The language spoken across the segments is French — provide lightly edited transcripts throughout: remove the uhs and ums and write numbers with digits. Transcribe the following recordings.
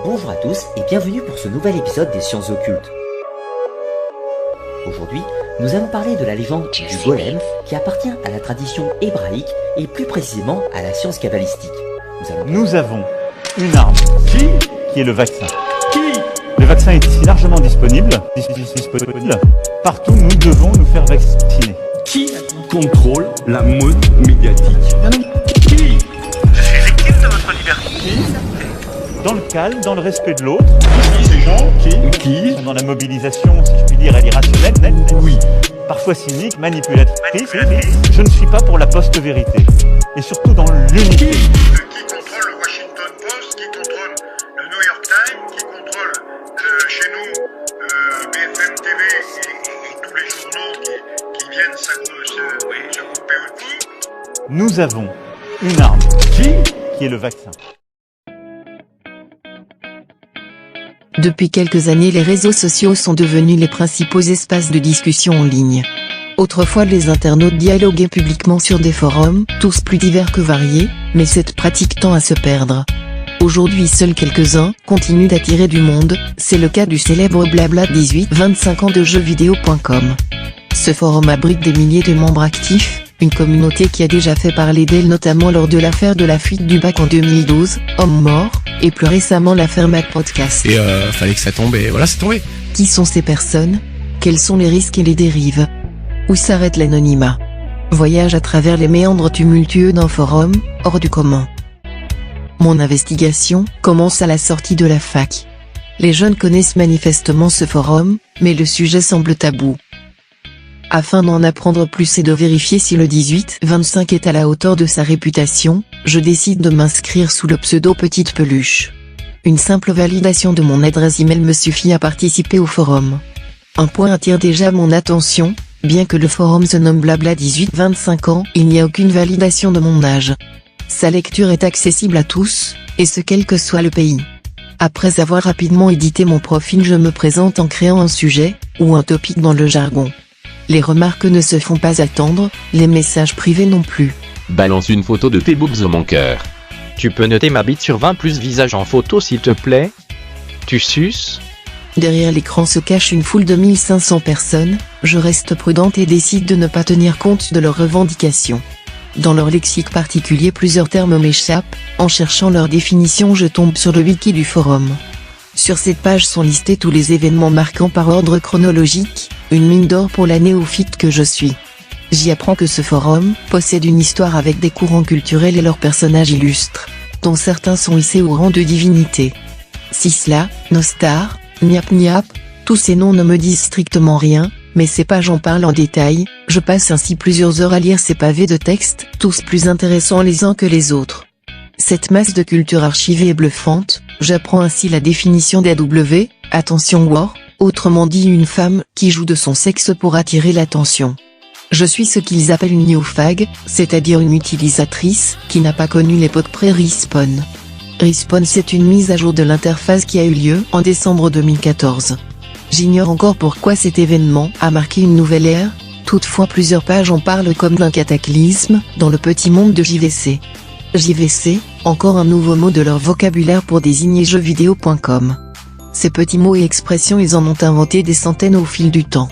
Bonjour à tous et bienvenue pour ce nouvel épisode des sciences occultes. Aujourd'hui, nous allons parler de la légende du golem qui appartient à la tradition hébraïque et plus précisément à la science kabbalistique. Nous avons une arme qui est le vaccin. Le vaccin est ici largement disponible. Partout, nous devons nous faire vacciner. Qui contrôle la mode médiatique? Qui? Je suis victime de votre liberté. Dans le calme, dans le respect de l'autre. Ces gens qui sont dans la mobilisation, si je puis dire, elle est irrationnelle, oui. parfois cynique, manipulatrice. Je ne suis pas pour la post-vérité. Et surtout dans l'unité. Qui contrôle le Washington Post, qui contrôle le New York Times, qui contrôle chez nous BFM TV et tous les journaux qui viennent se couper autour. Nous avons une arme qui est le vaccin. Depuis quelques années, les réseaux sociaux sont devenus les principaux espaces de discussion en ligne. Autrefois, les internautes dialoguaient publiquement sur des forums, tous plus divers que variés, mais cette pratique tend à se perdre. Aujourd'hui, seuls quelques-uns continuent d'attirer du monde, c'est le cas du célèbre Blabla 18-25 ans de jeuxvideo.com. Ce forum abrite des milliers de membres actifs, une communauté qui a déjà fait parler d'elle notamment lors de l'affaire de la fuite du bac en 2012, homme mort, et plus récemment l'affaire Mac Podcast. Et fallait que ça tombe, et voilà, c'est tombé. Qui sont ces personnes? Quels sont les risques et les dérives? Où s'arrête l'anonymat? Voyage à travers les méandres tumultueux d'un forum, hors du commun. Mon investigation commence à la sortie de la fac. Les jeunes connaissent manifestement ce forum, mais le sujet semble tabou. Afin d'en apprendre plus et de vérifier si le 18-25 est à la hauteur de sa réputation, je décide de m'inscrire sous le pseudo Petite Peluche. Une simple validation de mon adresse email me suffit à participer au forum. Un point attire déjà mon attention, bien que le forum se nomme Blabla 18-25 ans, il n'y a aucune validation de mon âge. Sa lecture est accessible à tous, et ce quel que soit le pays. Après avoir rapidement édité mon profil, je me présente en créant un sujet, ou un topic dans le jargon. Les remarques ne se font pas attendre, les messages privés non plus. Balance une photo de tes boobs mon cœur. Tu peux noter ma bite sur 20 plus visage en photo s'il te plaît? Tu suces? Derrière l'écran se cache une foule de 1500 personnes, je reste prudente et décide de ne pas tenir compte de leurs revendications. Dans leur lexique particulier, plusieurs termes m'échappent, en cherchant leur définition je tombe sur le wiki du forum. Sur cette page sont listés tous les événements marquants par ordre chronologique, une mine d'or pour la néophyte que je suis. J'y apprends que ce forum possède une histoire avec des courants culturels et leurs personnages illustres, dont certains sont hissés au rang de divinité. Sisla, Nostar, Niap Niap, tous ces noms ne me disent strictement rien, mais ces pages en parlent en détail, je passe ainsi plusieurs heures à lire ces pavés de texte, tous plus intéressants les uns que les autres. Cette masse de culture archivée est bluffante, j'apprends ainsi la définition d'AW, attention war, autrement dit une femme qui joue de son sexe pour attirer l'attention. Je suis ce qu'ils appellent une neofag, c'est-à-dire une utilisatrice qui n'a pas connu l'époque pré-Respawn. Respawn, c'est une mise à jour de l'interface qui a eu lieu en décembre 2014. J'ignore encore pourquoi cet événement a marqué une nouvelle ère, toutefois plusieurs pages en parlent comme d'un cataclysme dans le petit monde de JVC. JVC, encore un nouveau mot de leur vocabulaire pour désigner jeuxvideo.com. Ces petits mots et expressions, ils en ont inventé des centaines au fil du temps.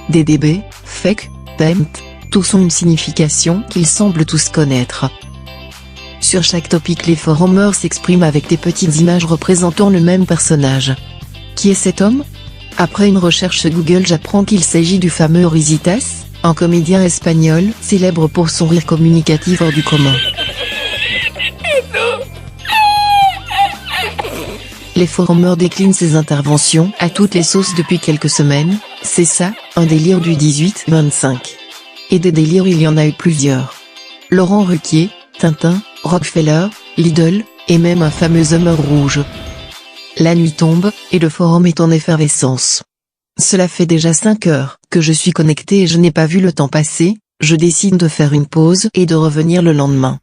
DDB, fake, pempt, tous ont une signification qu'ils semblent tous connaître. Sur chaque topic, les forumers s'expriment avec des petites images représentant le même personnage. Qui est cet homme? Après une recherche Google, j'apprends qu'il s'agit du fameux Risitas, un comédien espagnol, célèbre pour son rire communicatif hors du commun. Les forumers déclinent ces interventions à toutes les sauces depuis quelques semaines, c'est ça, un délire du 18-25. Et des délires il y en a eu plusieurs. Laurent Ruquier, Tintin, Rockefeller, Lidl, et même un fameux homme rouge. La nuit tombe, et le forum est en effervescence. Cela fait déjà 5 heures que je suis connecté et je n'ai pas vu le temps passer, je décide de faire une pause et de revenir le lendemain.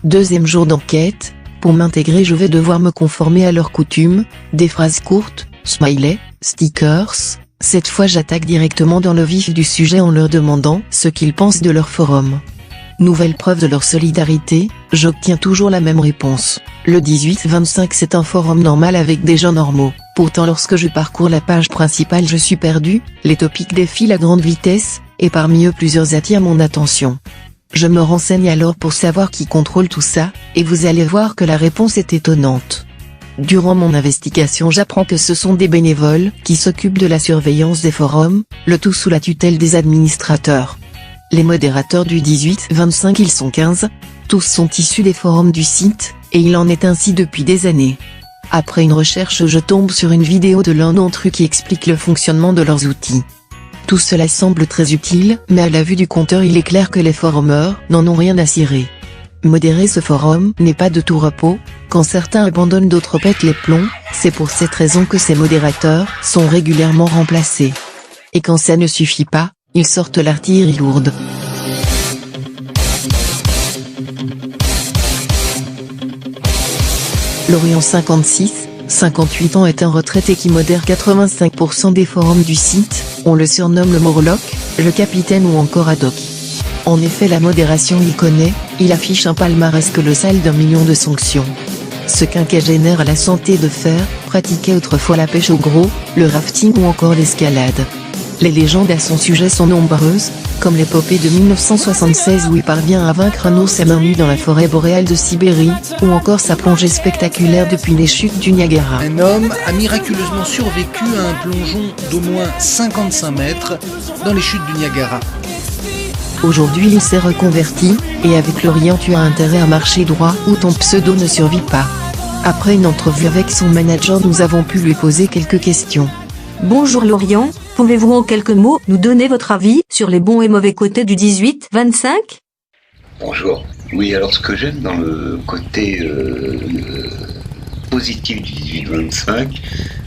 Deuxième jour d'enquête. Pour m'intégrer, je vais devoir me conformer à leurs coutumes, des phrases courtes, smiley, stickers. Cette fois j'attaque directement dans le vif du sujet en leur demandant ce qu'ils pensent de leur forum. Nouvelle preuve de leur solidarité, j'obtiens toujours la même réponse. Le 18-25 c'est un forum normal avec des gens normaux. Pourtant lorsque je parcours la page principale je suis perdu, les topics défilent à grande vitesse, et parmi eux plusieurs attirent mon attention. Je me renseigne alors pour savoir qui contrôle tout ça, et vous allez voir que la réponse est étonnante. Durant mon investigation j'apprends que ce sont des bénévoles qui s'occupent de la surveillance des forums, le tout sous la tutelle des administrateurs. Les modérateurs du 18-25 ils sont 15, tous sont issus des forums du site, et il en est ainsi depuis des années. Après une recherche je tombe sur une vidéo de l'un d'entre eux qui explique le fonctionnement de leurs outils. Tout cela semble très utile, mais à la vue du compteur il est clair que les forumers n'en ont rien à cirer. Modérer ce forum n'est pas de tout repos, quand certains abandonnent d'autres pètent les plombs, c'est pour cette raison que ces modérateurs sont régulièrement remplacés. Et quand ça ne suffit pas, ils sortent l'artillerie lourde. Lorient 58 ans est un retraité qui modère 85% des forums du site, on le surnomme le Morlock, le capitaine ou encore Haddock. En effet la modération il connaît, il affiche un palmarès colossal d'1 million de sanctions. Ce quinquagénaire à la santé de fer, pratiquait autrefois la pêche au gros, le rafting ou encore l'escalade. Les légendes à son sujet sont nombreuses, comme l'épopée de 1976 où il parvient à vaincre un ours à main nue dans la forêt boréale de Sibérie, ou encore sa plongée spectaculaire depuis les chutes du Niagara. Un homme a miraculeusement survécu à un plongeon d'au moins 55 mètres dans les chutes du Niagara. Aujourd'hui il s'est reconverti, et avec Lorient tu as intérêt à marcher droit ou ton pseudo ne survit pas. Après une entrevue avec son manager nous avons pu lui poser quelques questions. Bonjour Lorient, pouvez-vous en quelques mots nous donner votre avis sur les bons et mauvais côtés du 18-25 ? Bonjour. Oui, alors ce que j'aime dans le côté positif du 18-25,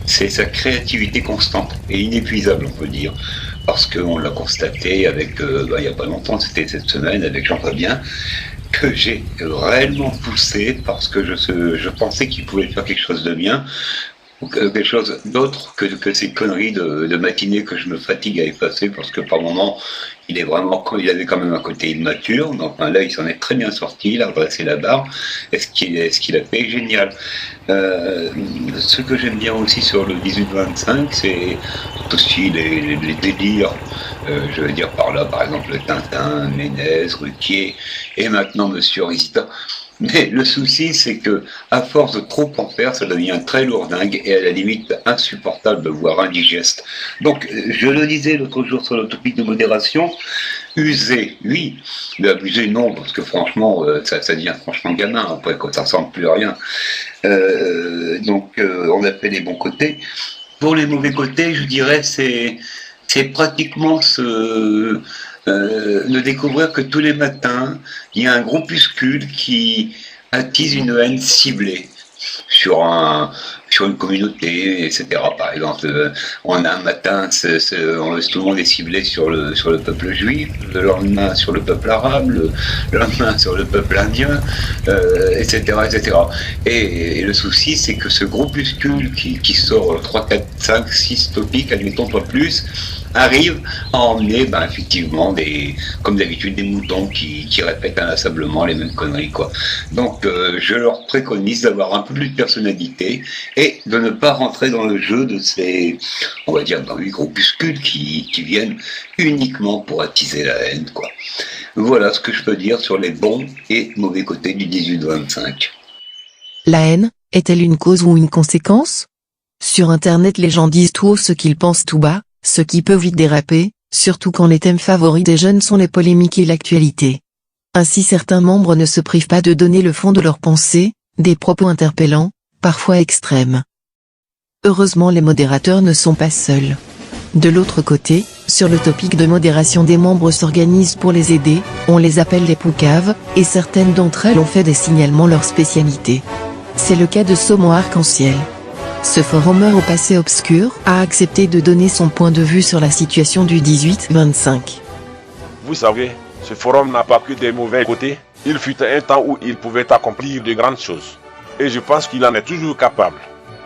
c'est sa créativité constante et inépuisable, on peut dire. Parce qu'on l'a constaté avec, il n'y a pas longtemps, c'était cette semaine avec Jean-Fabien, que j'ai réellement poussé parce que je pensais qu'il pouvait faire quelque chose de bien, ou quelque chose d'autre que ces conneries de matinée que je me fatigue à effacer parce que par moment il avait quand même un côté immature, donc là il s'en est très bien sorti, il a redressé la barre, et ce qu'il a fait est génial. Ce que j'aime bien aussi sur le 18-25, c'est aussi les délires, je veux dire par là par exemple le Tintin, Ménez, Ruquier et maintenant Monsieur Rista. Mais le souci, c'est que, à force de trop en faire, ça devient très lourdingue et à la limite insupportable, voire indigeste. Donc, je le disais l'autre jour sur le topic de modération, user, oui, mais abuser, non, parce que franchement, ça devient franchement gamin, après, quand ça ressemble plus à rien. Donc, on a fait les bons côtés. Pour les mauvais côtés, je dirais, c'est pratiquement de découvrir que tous les matins, il y a un groupuscule qui attise une haine ciblée sur une communauté, etc. Par exemple, on a un matin, tout le monde est ciblé sur le peuple juif, le lendemain sur le peuple arabe, le lendemain sur le peuple indien, etc., etc. Et le souci, c'est que ce groupuscule qui sort 3, 4, 5, 6 topics, admettons pas plus, arrive à emmener effectivement comme d'habitude des moutons qui répètent inlassablement les mêmes conneries, quoi. Donc je leur préconise d'avoir un peu plus de personnalité et de ne pas rentrer dans le jeu de ces, on va dire, groupuscules qui viennent uniquement pour attiser la haine, quoi. Voilà ce que je peux dire sur les bons et mauvais côtés du 18-25. La haine, est-elle une cause ou une conséquence ? Sur internet les gens disent tout haut ce qu'ils pensent tout bas, ce qui peut vite déraper, surtout quand les thèmes favoris des jeunes sont les polémiques et l'actualité. Ainsi certains membres ne se privent pas de donner le fond de leurs pensées, des propos interpellants, parfois extrêmes. Heureusement les modérateurs ne sont pas seuls. De l'autre côté, sur le topic de modération des membres s'organisent pour les aider, on les appelle les poucaves, et certaines d'entre elles ont fait des signalements leur spécialité. C'est le cas de Saumon Arc-en-Ciel. Ce forumer au passé obscur a accepté de donner son point de vue sur la situation du 18-25. Vous savez, ce forum n'a pas que des mauvais côtés. Il fut un temps où il pouvait accomplir de grandes choses. Et je pense qu'il en est toujours capable.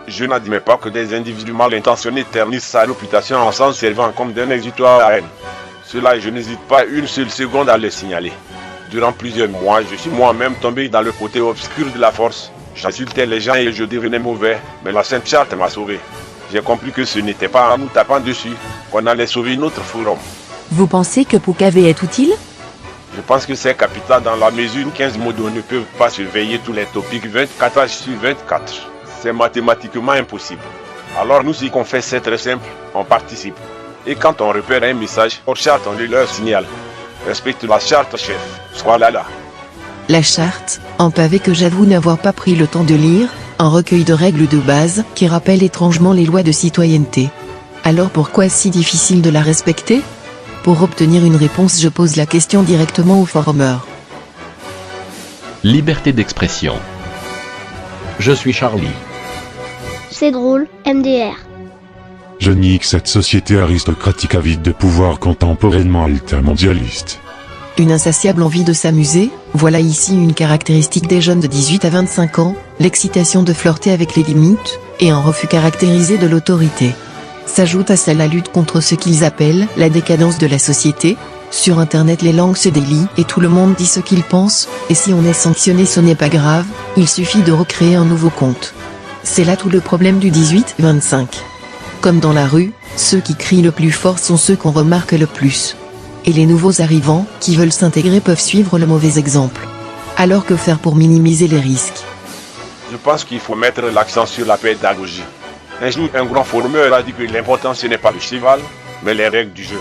Je n'admets pas que des individus mal intentionnés ternissent sa réputation en s'en servant comme d'un exutoire à haine. Cela, je n'hésite pas une seule seconde à le signaler. Durant plusieurs mois, je suis moi-même tombé dans le côté obscur de la force. J'insultais les gens et je devenais mauvais, mais la Sainte Charte m'a sauvé. J'ai compris que ce n'était pas en nous tapant dessus qu'on allait sauver notre forum. Vous pensez que Poucave est utile? Je pense que c'est capital dans la mesure où 15 modos ne peuvent pas surveiller tous les topics 24 heures sur 24. C'est mathématiquement impossible. Alors nous, ce qu'on fait, c'est très simple, on participe. Et quand on repère un message, hors charte, on leur signale. Respecte la charte, chef. Sois là. La charte, un pavé que j'avoue n'avoir pas pris le temps de lire, un recueil de règles de base qui rappelle étrangement les lois de citoyenneté. Alors pourquoi si difficile de la respecter? Pour obtenir une réponse, je pose la question directement au forumeur. Liberté d'expression. Je suis Charlie. C'est drôle, MDR. Je nie que cette société aristocratique avide de pouvoir contemporainement altermondialiste. Une insatiable envie de s'amuser, voilà ici une caractéristique des jeunes de 18 à 25 ans, l'excitation de flirter avec les limites, et un refus caractérisé de l'autorité. S'ajoute à ça la lutte contre ce qu'ils appellent la décadence de la société. Sur internet les langues se délient et tout le monde dit ce qu'il pense, et si on est sanctionné ce n'est pas grave, il suffit de recréer un nouveau compte. C'est là tout le problème du 18-25. Comme dans la rue, ceux qui crient le plus fort sont ceux qu'on remarque le plus. Et les nouveaux arrivants, qui veulent s'intégrer peuvent suivre le mauvais exemple. Alors que faire pour minimiser les risques? Je pense qu'il faut mettre l'accent sur la pédagogie. Un jour, un grand formeur a dit que l'important ce n'est pas le cheval, mais les règles du jeu.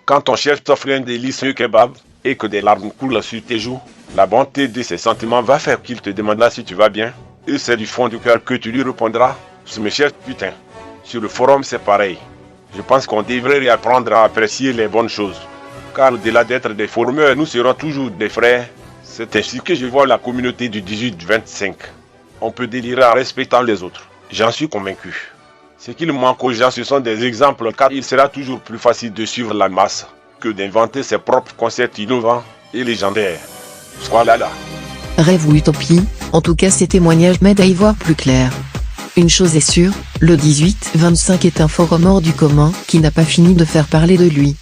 Quand ton chef t'offre un délicieux kebab et que des larmes coulent sur tes joues, la bonté de ses sentiments va faire qu'il te demandera si tu vas bien. Et c'est du fond du cœur que tu lui répondras, c'est mes chers putain. Sur le forum, c'est pareil. Je pense qu'on devrait réapprendre à apprécier les bonnes choses. Car au-delà d'être des formeurs, nous serons toujours des frères. C'est ainsi que je vois la communauté du 18-25. On peut délirer en respectant les autres. J'en suis convaincu. Ce qu'il manque aux gens, ce sont des exemples, car il sera toujours plus facile de suivre la masse que d'inventer ses propres concepts innovants et légendaires. Sois là. Rêve ou utopie, en tout cas ces témoignages m'aident à y voir plus clair. Une chose est sûre, le 18-25 est un forum hors du commun qui n'a pas fini de faire parler de lui.